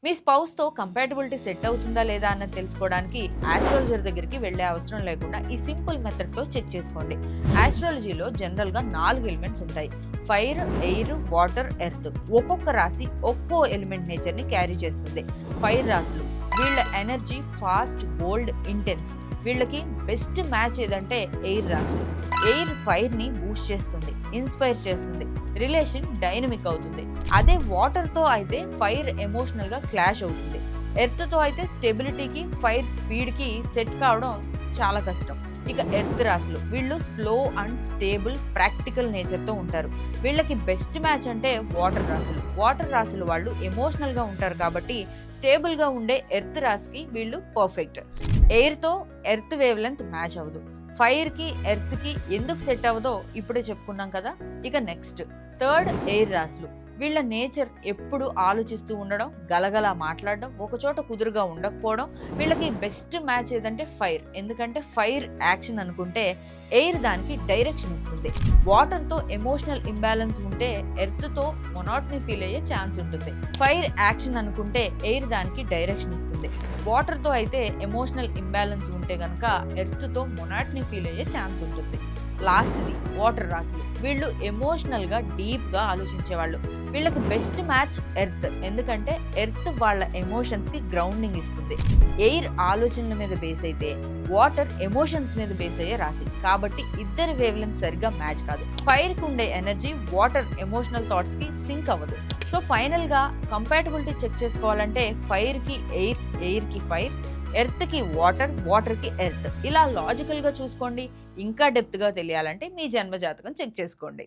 మీ స్పౌస్తో compatibility set అవుతుందా లేదా అన్నది తెలుసుకోవడానికి ఆస్ట్రాలజర్ దగ్గరికి వెళ్ళే అవసరం లేకుండా ఈ సింపుల్ మెథడ్తో చెక్ చేసుకోండి. ఆస్ట్రాలజీలో జనరల్గా 4 ఎలిమెంట్స్ ఉంటాయి: ఫైర్, ఎయిర్, వాటర్, ఎర్త్. ఒక్కొక్క రాశి ఒక్కో ఎలిమెంట్ నేచర్ని క్యారీ చేస్తుంది. ఫైర్ రాశులు, వీళ్ళ ఎనర్జీ ఫాస్ట్, బోల్డ్, ఇంటెన్స్. వీళ్ళకి బెస్ట్ మ్యాచ్ ఏదంటే ఎయిర్ రాశులు. ఎయిర్ ఫైర్ ని బూస్ట్ చేస్తుంది, ఇన్స్పైర్ చేస్తుంది, రిలేషన్ డైనమిక్ అవుతుంది. అదే వాటర్ తో అయితే ఫైర్ ఎమోషనల్ గా క్లాష్ అవుతుంది. ఎర్త్ తో అయితే స్టెబిలిటీకి, ఫైర్ స్పీడ్ కి సెట్ కావడం చాలా కష్టం. ఇక ఎర్త్ రాశులు, వీళ్ళు slow and stable, practical nature తో ఉంటారు. వీళ్ళకి బెస్ట్ మ్యాచ్ అంటే వాటర్ రాశులు. వాటర్ రాశులు వాళ్ళు ఎమోషనల్ గా ఉంటారు కాబట్టి స్టేబుల్ గా ఉండే ఎర్త్ రాశికి వీళ్ళు పర్ఫెక్ట్. ఎయిర్ తో ఎర్త్ వేవ్ లెంత్ మ్యాచ్ అవ్వదు. ఫైర్ కి ఎర్త్ కి ఎందుకు సెట్ అవ్వదో ఇప్పుడే చెప్పుకున్నాం కదా. ఇక నెక్స్ట్ థర్డ్, ఎయిర్ రాశులు. వీళ్ళ నేచర్ ఎప్పుడు ఆలోచిస్తూ ఉండడం, గలగలా మాట్లాడడం, ఒకచోట కుదురుగా ఉండకపోవడం. వీళ్ళకి బెస్ట్ మ్యాచ్ ఏదంటే ఫైర్. ఎందుకంటే ఫైర్ యాక్షన్ అనుకుంటే ఎయిర్ దానికి డైరెక్షన్ ఇస్తుంది. వాటర్ తో ఎమోషనల్ ఇంబ్యాలెన్స్ ఉంటే ఎర్త్ తో మొనాటనీ ఫీల్ అయ్యే ఛాన్స్ ఉంటుంది. ఫైర్ యాక్షన్ అనుకుంటే ఎయిర్ దానికి డైరెక్షన్ ఇస్తుంది. వాటర్ తో అయితే ఎమోషనల్ ఇంబ్యాలెన్స్ ఉంటే గనక ఎర్త్ తో మొనాటనీ ఫీల్ అయ్యే ఛాన్స్ ఉంటుంది. లాస్ట్ది వాటర్ రాశులు. వీళ్ళు ఎమోషనల్ గా డీప్ గా ఆలోచించేవాళ్ళు. వీళ్ళకి బెస్ట్ మ్యాచ్ ఎర్త్. ఎందుకంటే ఎర్త్ వాళ్ళ ఎమోషన్స్ కి గ్రౌండింగ్ ఇస్తుంది. ఎయిర్ ఆలోచనల మీద బేస్ అయితే వాటర్ ఎమోషన్స్ మీద బేస్ అయ్యే రాశి. కాబట్టి ఇద్దరి వేవ్ లెంత్ సరిగ్గా మ్యాచ్ కాదు. ఫైర్ కి ఉండే ఎనర్జీ వాటర్ ఎమోషనల్ థాట్స్ కి సింక్ అవ్వదు. సో ఫైనల్ గా కంపాటబిలిటీ చెక్ చేసుకోవాలంటే ఫైర్ కి ఎయిర్, ఎయిర్ కి ఫైర్, ఎర్త్ కి వాటర్, వాటర్ కి ఎర్త్. ఇలా లాజికల్ గా చూసుకోండి. ఇంకా డెప్త్ గా తెలియాలంటే మీ జన్మ జాతకం చెక్ చేసుకోండి.